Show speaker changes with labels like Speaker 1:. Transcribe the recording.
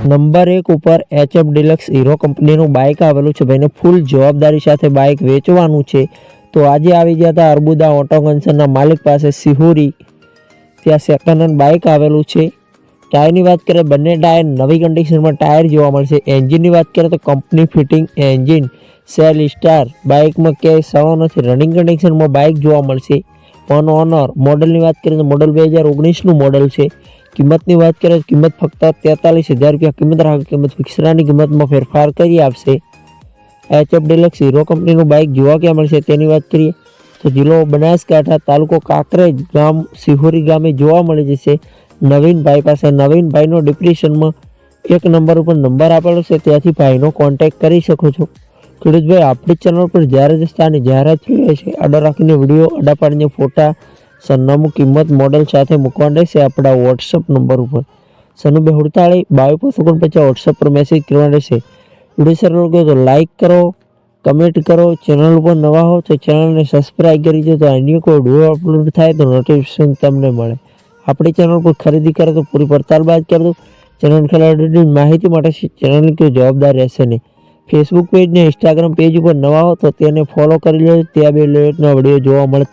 Speaker 1: Number 1 ઉપર HF deluxe hero કંપનીનું bike આવેલું છે ભાઈને ફૂલ જવાબદારી સાથે બાઇક વેચવાનું છે। તો આજે આવી ગયા હતા અર્બુદા ઓટો કન્સર્નના માલિક પાસે સિહોરી, ત્યાં સેકન્ડ હેન્ડ બાઇક આવેલું છે। ટાયરની વાત કરીએ બંને ટાયર નવી કન્ડિશનમાં ટાયર જોવા મળશે। એન્જિનની વાત કરીએ તો company fitting engine self start, બાઇકમાં ક્યાંય સડો નથી, રનિંગ કન્ડિશનમાં બાઇક જોવા મળશે। ઓન ઓનર મોડલની વાત કરીએ તો મોડલ 2019નું મોડલ છે। કિંમતની વાત કરીએ તો કિંમત ફક્ત 43,000 રૂપિયા કિંમત રાખે, કિંમત ફિક્સરાની કિંમતમાં ફેરફાર કરી આપશે। HF ડિલક્સ હીરો કંપનીનું બાઇક જોવા ક્યાં મળશે તેની વાત કરીએ તો જિલ્લો બનાસકાંઠા, તાલુકો કાંકરેજ, ગામ સિહોરી ગામે જોવા મળી જશે। નવીનભાઈ પાસે નવીનભાઈનો ડિપ્રેશનમાં 1 નંબર ઉપર નંબર આપેલો છે, ત્યાંથી ભાઈનો કોન્ટેક્ટ કરી શકો છો। ખેડૂતભાઈ આપણી ચેનલ પર જ્યારે દસ્તાની જાહેરાત થઈ રહી છે, આડા રાખીને વિડીયો, આડા પાડીને ફોટા, સરનામું, કિંમત, મોડલ સાથે મૂકવાનું રહેશે આપણા વોટ્સઅપ નંબર ઉપર 9248 વોટ્સઅપ પર મેસેજ કરવાનો રહેશે। વિડીયો સારો લાગ્યો તો લાઇક કરો, કમેન્ટ કરો, ચેનલ ઉપર નવા હો તો ચેનલને સબસ્ક્રાઈબ કરી દો, તો અન્ય કોઈ વિડીયો અપલોડ થાય તો નોટિફિકેશન તમને મળે। આપણી ચેનલ પર ખરીદી કરે તો પૂરી પડતાલ બાદ કરી દો। ચેનલ ખેલાડીની માહિતી માટે ચેનલની કોઈ જવાબદાર રહેશે નહીં। ફેસબુક પેજ ને ઇન્સ્ટાગ્રામ પેજ ઉપર નવા હો તો તેને ફોલો કરી લો, ત્યાં બે લેટના વિડીયો જોવા મળે।